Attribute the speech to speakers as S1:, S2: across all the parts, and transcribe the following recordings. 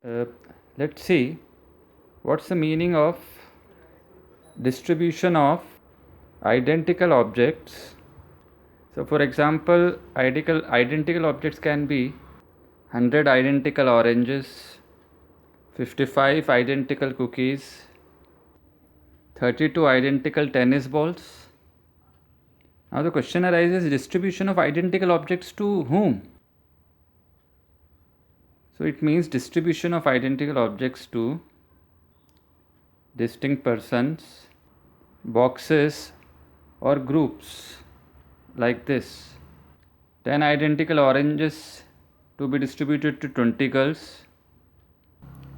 S1: Uh, let's see what's the meaning of distribution of identical objects. So, for example, identical objects can be 100 identical oranges, 55 identical cookies, 32 identical tennis balls. Now, the question arises, distribution of identical objects to whom? So, it means distribution of identical objects to distinct persons, boxes, or groups like this. 10 identical oranges to be distributed to 20 girls.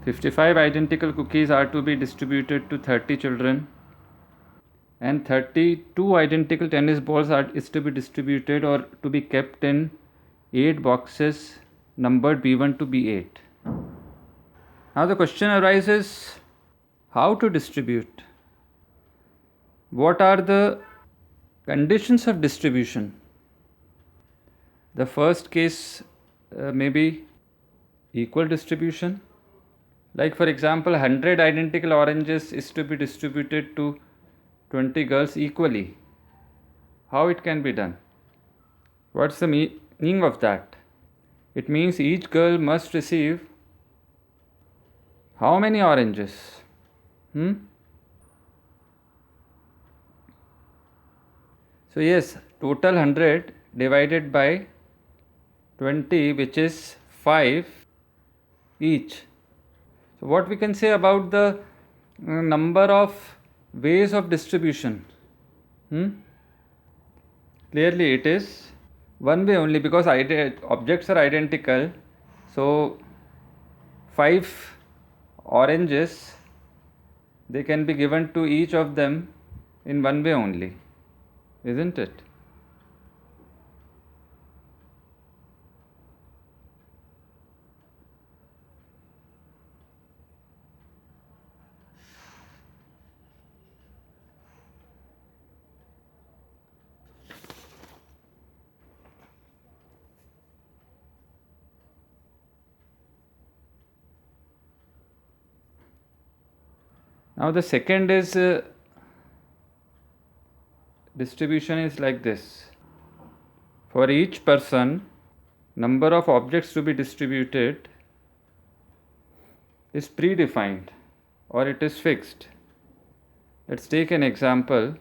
S1: 55 identical cookies are to be distributed to 30 children. And 32 identical tennis balls is to be distributed or to be kept in 8 boxes numbered B1 to B8. Now the question arises, how to distribute? What are the conditions of distribution? The first case may be equal distribution. Like for example, 100 identical oranges is to be distributed to 20 girls equally. How it can be done? What's the meaning of that? It means each girl must receive how many oranges? So yes, total 100 divided by 20, which is 5 each. So what we can say about the number of ways of distribution? Clearly it is one way only, because objects are identical. So 5 oranges, they can be given to each of them in one way only, isn't it? Now the second is distribution is like this. For each person, number of objects to be distributed is predefined or it is fixed. Let's take an example.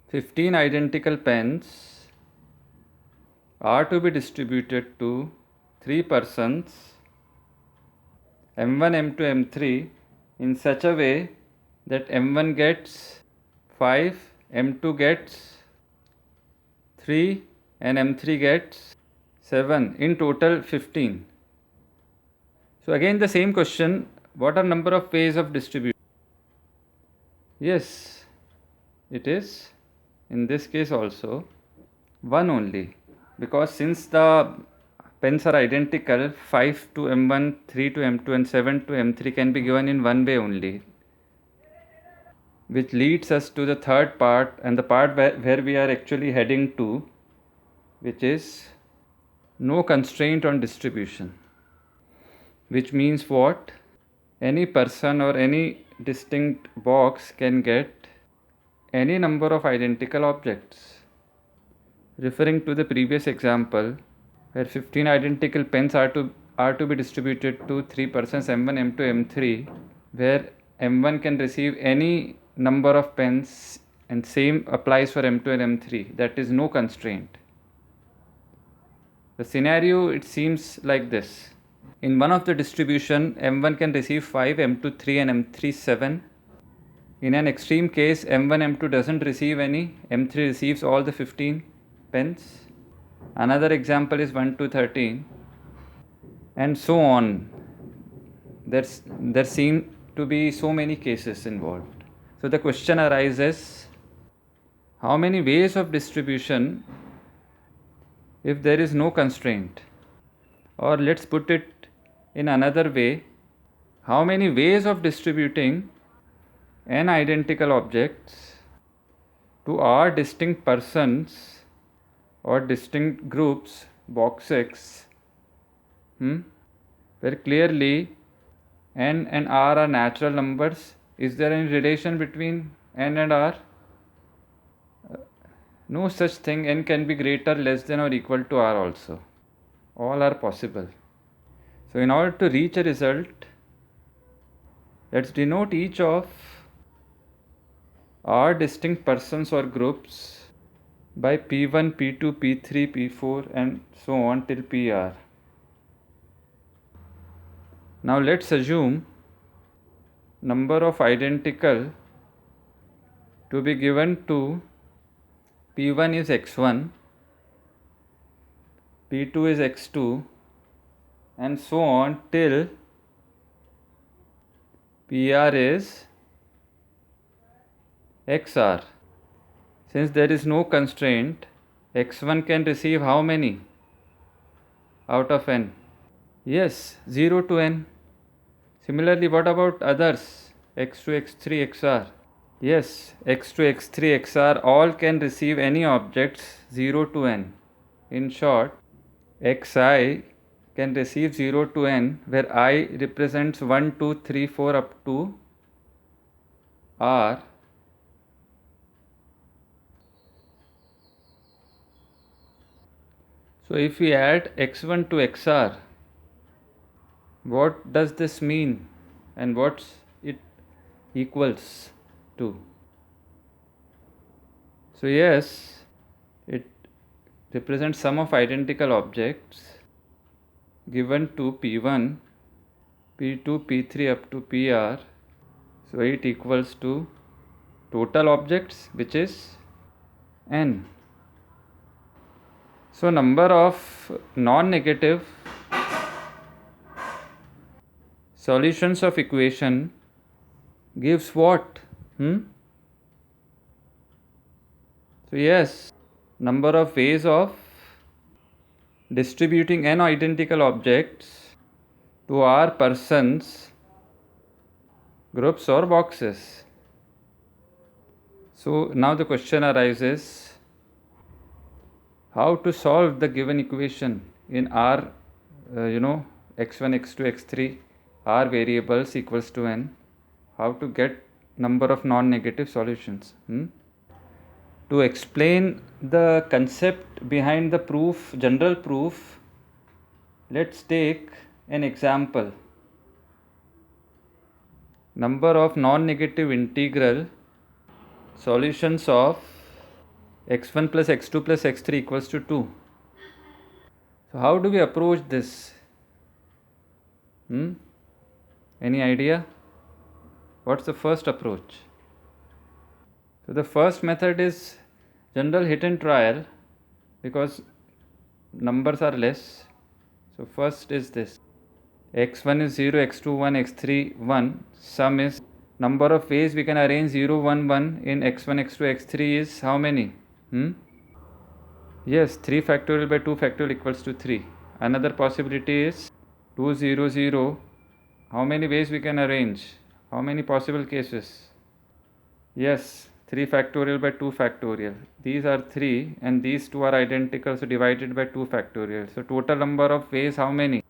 S1: 15 identical pens are to be distributed to 3 persons, M1, M2, M3, in such a way that M1 gets 5, M2 gets 3, and M3 gets 7, in total 15. So again the same question, what are number of ways of distribution? Yes, it is in this case also one only, because since the pens are identical, 5 to M1, 3 to M2 and 7 to M3 can be given in one way only, which leads us to the third part, and the part where we are actually heading to, which is no constraint on distribution. Which means what? Any person or any distinct box can get any number of identical objects. Referring to the previous example, where 15 identical pens are to be distributed to 3 persons, M1, M2, M3, where M1 can receive any number of pens, and same applies for M2 and M3. That is no constraint. The scenario, it seems like this. In one of the distribution, M1 can receive 5, M2 3 and M3 7. In an extreme case, M1, M2 doesn't receive any, M3 receives all the 15 pens. Another example is 1 to 13, and so on. There seem to be so many cases involved. So the question arises, how many ways of distribution if there is no constraint? Or let's put it in another way, how many ways of distributing n identical objects to r distinct persons or distinct groups, box X, where clearly n and r are natural numbers. Is there any relation between n and r? No such thing. N can be greater, less than, or equal to r also. All are possible. So in order to reach a result, let's denote each of r distinct persons or groups by P1, P2, P3, P4 and so on till PR. Now let's assume number of identical to be given to P1 is x1, P2 is x2 and so on till PR is XR. Since there is no constraint, x1 can receive how many out of n? Yes, 0 to n. Similarly, what about others? x2, x3, xr. Yes, x2, x3, xr all can receive any objects 0 to n. In short, xi can receive 0 to n, where I represents 1, 2, 3, 4 up to r. So if we add x1 to xr, what does this mean and what's it equals to? So yes, it represents sum of identical objects given to P1, P2, P3 up to PR. So it equals to total objects, which is n. So number of non-negative solutions of equation gives what? So yes, number of ways of distributing n identical objects to r persons, groups or boxes. So now the question arises, how to solve the given equation in r, x1, x2, x3, r variables equals to n. How to get number of non-negative solutions? To explain the concept behind the proof, general proof, let's take an example. Number of non-negative integral solutions of x1 plus x2 plus x3 equals to 2. So how do we approach this? Any idea? What's the first approach? So the first method is general hit and trial, because numbers are less. So first is this. x1 is 0, x2 1, x3 1. Sum is number of ways we can arrange 0, 1, 1 in x1, x2, x3 is how many? Yes, 3 factorial by 2 factorial equals to 3. Another possibility is 2, 0, 0. How many ways we can arrange? How many possible cases? Yes, 3 factorial by 2 factorial. These are 3 and these two are identical, so divided by 2 factorial. So total number of ways how many?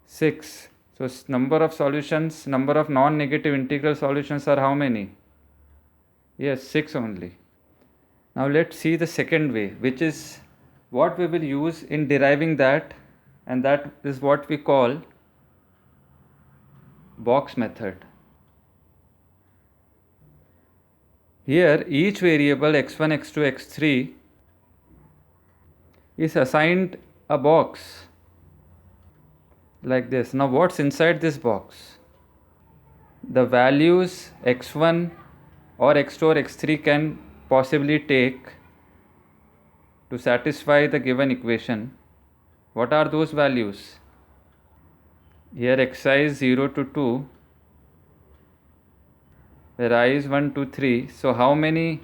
S1: 6. So number of solutions, number of non-negative integral solutions are how many? Yes, 6 only. Now let's see the second way, which is what we will use in deriving that, and that is what we call box method. Here each variable x1, x2, x3 is assigned a box like this. Now what's inside this box? The values x1 or x2 or x3 can possibly take to satisfy the given equation. What are those values? Here xi is 0 to 2, where I is 1, 2, 3. So how many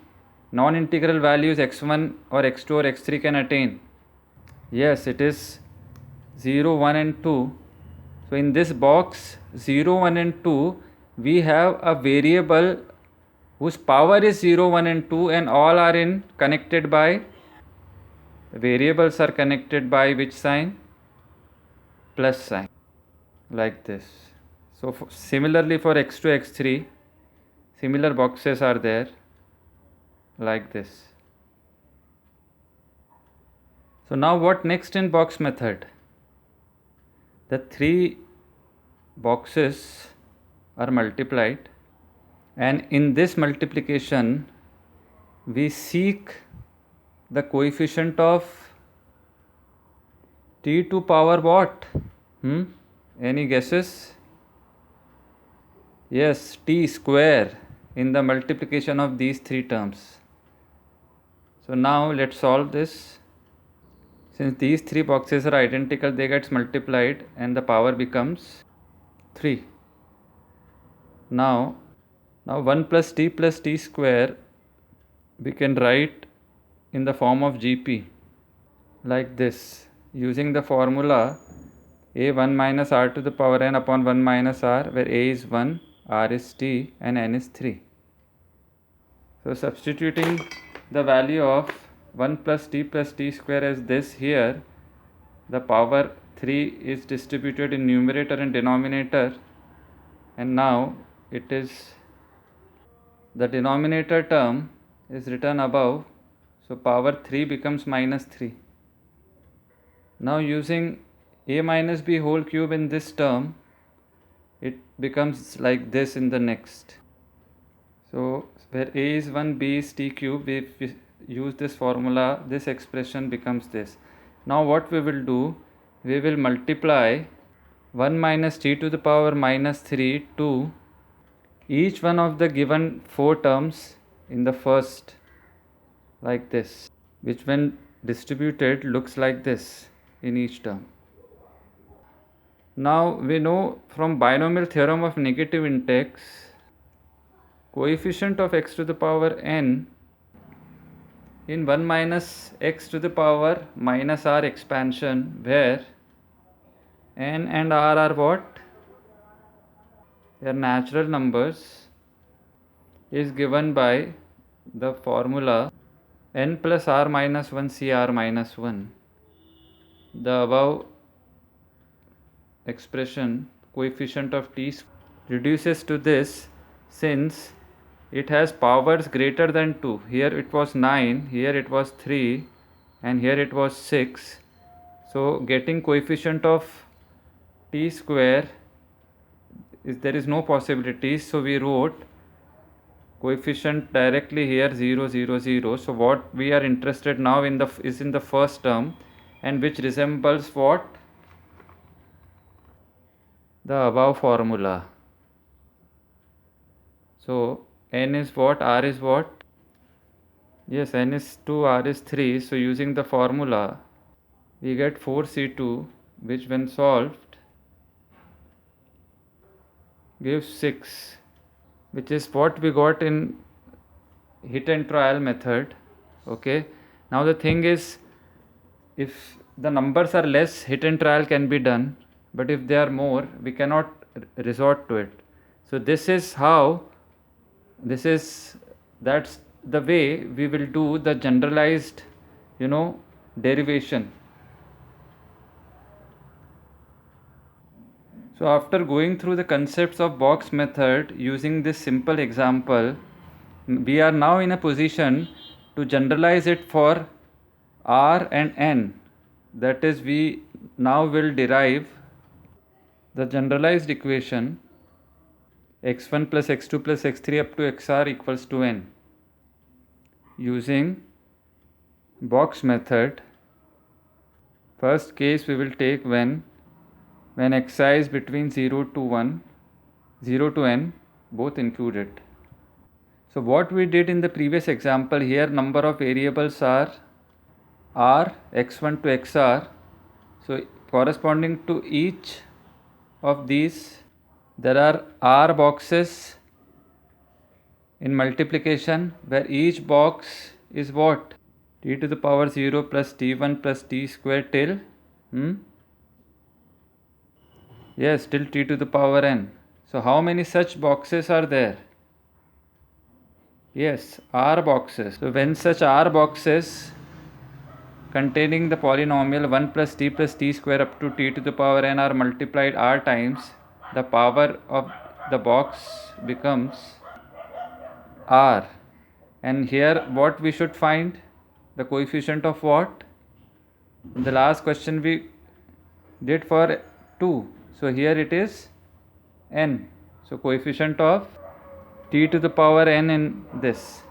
S1: non-integral values x1 or x2 or x3 can attain? Yes, it is 0, 1 and 2. So in this box 0, 1 and 2, we have a variable whose power is 0, 1 and 2 and all are connected by, variables are connected by which sign? Plus sign, like this. So similarly for x2, x3, similar boxes are there like this. So now what next in box method? The three boxes are multiplied, and in this multiplication we seek the coefficient of t to power what? Any guesses? Yes, t square in the multiplication of these three terms. So now let's solve this. Since these three boxes are identical, they get multiplied and the power becomes 3. Now 1 plus t square we can write in the form of Gp like this, using the formula a1 minus r to the power n upon 1 minus r, where a is 1, r is t and n is 3. So substituting the value of 1 plus t square as this here, the power 3 is distributed in numerator and denominator, and now it is the denominator term is written above, so power 3 becomes minus 3. Now using a minus b whole cube in this term, it becomes like this in the next. So where a is 1, b is t cube, we use this formula, this expression becomes this. Now what we will do, we will multiply 1 minus t to the power minus 3 to each one of the given 4 terms in the first, like this, which when distributed looks like this in each term. Now we know from binomial theorem of negative index, coefficient of x to the power n in 1 minus x to the power minus r expansion, where n and r are what? They are natural numbers, is given by the formula n plus r minus 1 cr minus 1. The above expression, coefficient of t, reduces to this, since it has powers greater than 2. Here it was 9, here it was 3, and here it was 6. So getting coefficient of t square, there is no possibility, so we wrote coefficient directly here 0 0 0. So what we are interested now in is in the first term, and which resembles what? The above formula. So n is what, r is what? Yes, n is 2, r is 3. So using the formula we get 4c2, which when solved gives 6, which is what we got in hit and trial method. Okay, now the thing is, if the numbers are less, hit and trial can be done, but if they are more, we cannot resort to it. So that's the way we will do the generalized derivation. So after going through the concepts of box method using this simple example, we are now in a position to generalize it for r and n. That is, we now will derive the generalized equation x1 plus x2 plus x3 up to xr equals to n using box method. First case we will take when xi is between 0 to 1, 0 to n, both included. So what we did in the previous example, here number of variables are r, x1 to xr. So corresponding to each of these, there are r boxes in multiplication, where each box is what? T to the power 0 plus t1 plus t square till yes, till t to the power n. So how many such boxes are there? Yes, r boxes. So when such r boxes containing the polynomial 1 plus t square up to t to the power n are multiplied r times, the power of the box becomes r. And here what we should find? The coefficient of what? In the last question we did for 2. So here it is n. So coefficient of t to the power n in this.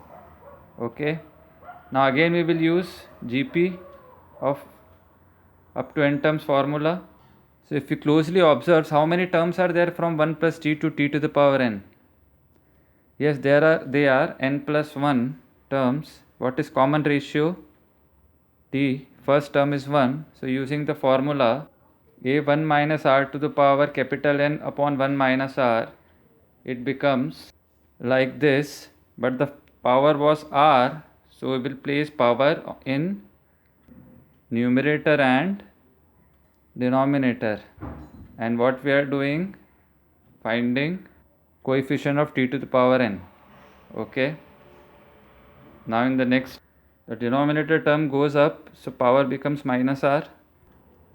S1: Okay. Now again we will use Gp of up to n terms formula. So if you closely observe, how many terms are there from 1 plus t to t to the power n? Yes, they are n plus 1 terms. What is common ratio? T. First term is 1. So using the formula a1 minus r to the power capital N upon 1 minus r, it becomes like this, but the power was r, so we will place power in numerator and denominator. And what we are doing? Finding coefficient of t to the power n. Okay. Now in the next, the denominator term goes up, so power becomes minus r.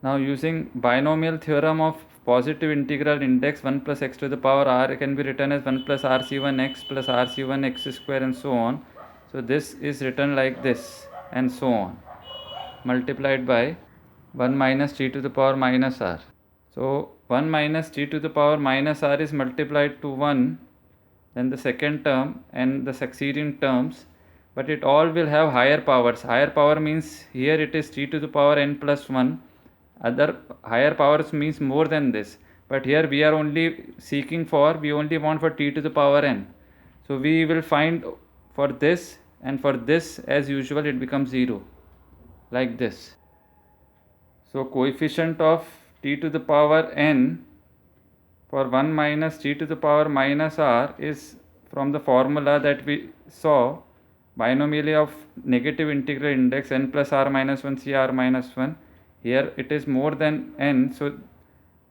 S1: Now using binomial theorem of positive integral index 1 plus x to the power r can be written as 1 plus rc1x plus rc1x square and so on. So this is written like this and so on, multiplied by 1 minus t to the power minus r. So 1 minus t to the power minus r is multiplied to 1, then the second term and the succeeding terms, but it all will have higher powers. Higher power means here it is t to the power n plus 1. Other higher powers means more than this, but here we are only seeking for, we only want for t to the power n. So we will find for this, and for this as usual it becomes 0, like this. So coefficient of t to the power n for 1 minus t to the power minus r is from the formula that we saw, binomially of negative integral index n plus r minus 1 c r minus 1. Here it is more than n, so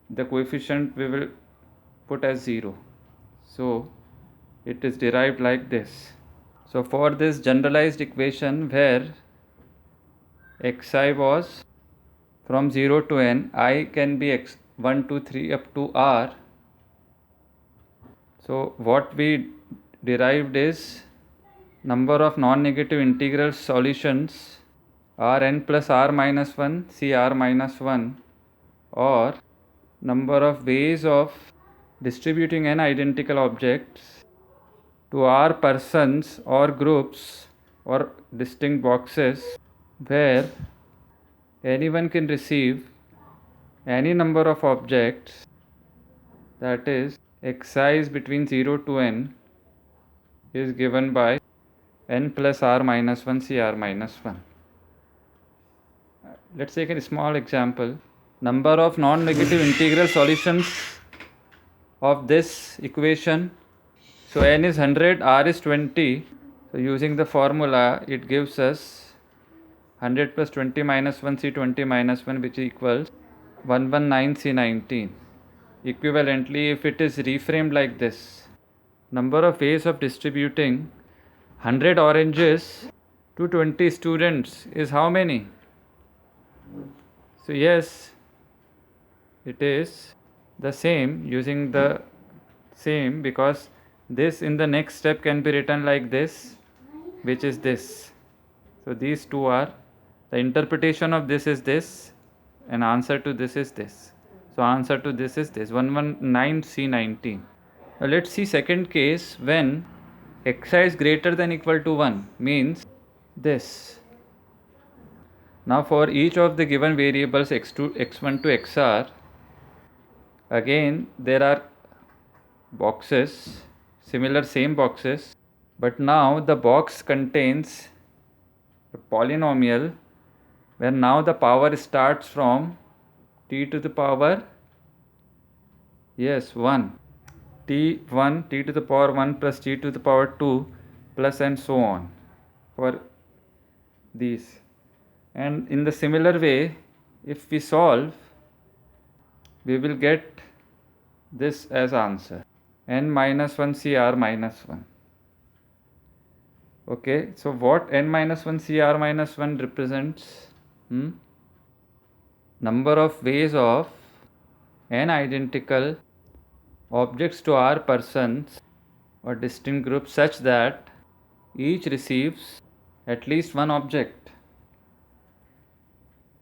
S1: the coefficient we will put as 0. So it is derived like this. So for this generalized equation where xi was from 0 to n, I can be x 1, 2, 3 up to r. So what we derived is number of non-negative integral solutions r n plus r minus 1 c r minus 1, or number of ways of distributing n identical objects to r persons or groups or distinct boxes where anyone can receive any number of objects, that is xi is between 0 to n, is given by n plus r minus 1 c r minus 1. Let's take a small example. Number of non-negative integral solutions of this equation. So n is 100, r is 20. So using the formula, it gives us 100 plus 20 minus 1 c 20 minus 1, which equals 119 c 19. Equivalently, if it is reframed like this, number of ways of distributing 100 oranges to 20 students is how many? So yes, it is the same, using the same, because this in the next step can be written like this, which is this. So these two are, the interpretation of this is this, and answer to this is this. So answer to this is this, 119 c 19. Now let's see second case when xi is greater than equal to 1, means this. Now for each of the given variables x2, x1 to xr, again there are boxes, similar same boxes, but now the box contains a polynomial where now the power starts from t to the power, yes, 1. t1, t to the power 1 plus t to the power 2 plus and so on for these. And in the similar way, if we solve, we will get this as answer, n minus 1 cr minus 1. Okay, so what n minus 1 cr minus 1 represents? Number of ways of n identical objects to are persons or distinct groups such that each receives at least one object.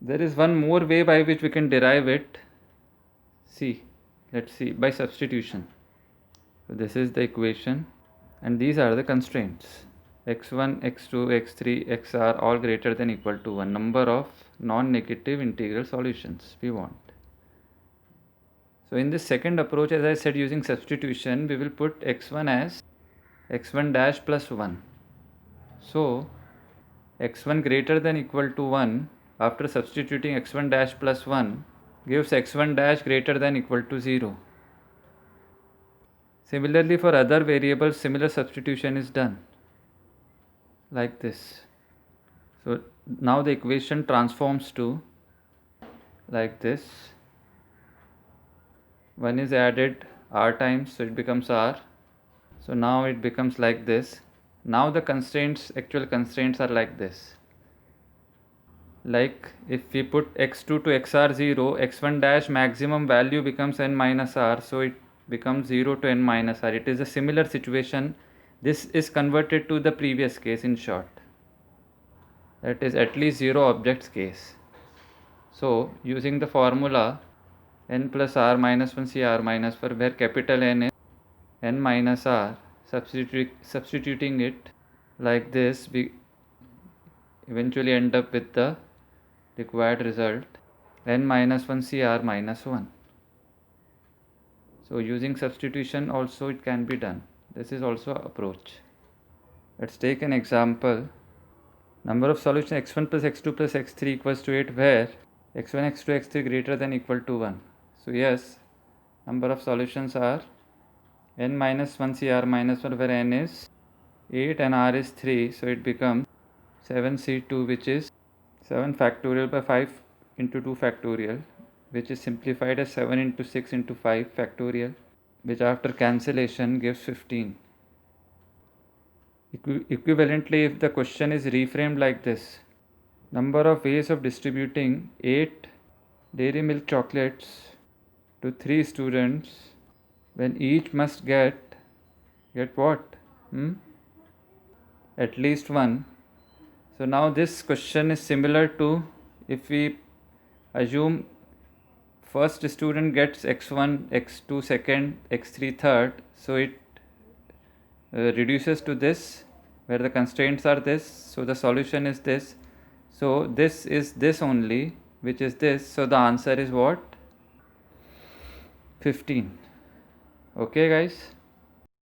S1: There is one more way by which we can derive it. Let's see, by substitution. So this is the equation and these are the constraints. x1, x2, x3, xr all greater than equal to 1. Number of non-negative integral solutions we want. So in this second approach, as I said, using substitution, we will put x1 as x1 dash plus 1. So x1 greater than equal to 1 after substituting x1 dash plus 1 gives x1 dash greater than equal to 0. Similarly, for other variables, similar substitution is done like this. So now the equation transforms to like this. 1 is added r times, so it becomes r. So now it becomes like this. Now the actual constraints are like this. Like if we put x2 to xr0, x1 dash maximum value becomes n minus r, so it becomes 0 to n minus r. It is a similar situation. This is converted to the previous case in short. That is at least 0 objects case. So using the formula n plus r minus 1 c r minus 4, where capital N is n minus r, substituting it like this, we eventually end up with the required result n minus 1 c r minus 1. So using substitution also it can be done. This is also an approach. Let's take an example. Number of solutions x1 plus x2 plus x3 equals to 8, where x1, x2, x3 greater than equal to 1. So yes, number of solutions are n minus 1 cr minus 1, where n is 8 and r is 3. So it becomes 7c2, which is 7 factorial by 5 into 2 factorial, which is simplified as 7 into 6 into 5 factorial, which after cancellation gives 15. Equivalently, if the question is reframed like this: number of ways of distributing 8 dairy milk chocolates to 3 students when each must get what? At least one. So now this question is similar to if we assume first student gets x1, x2 second, x3 third. So it reduces to this, where the constraints are this. So the solution is this. So this is this only, which is this. So the answer is what? 15. Okay guys.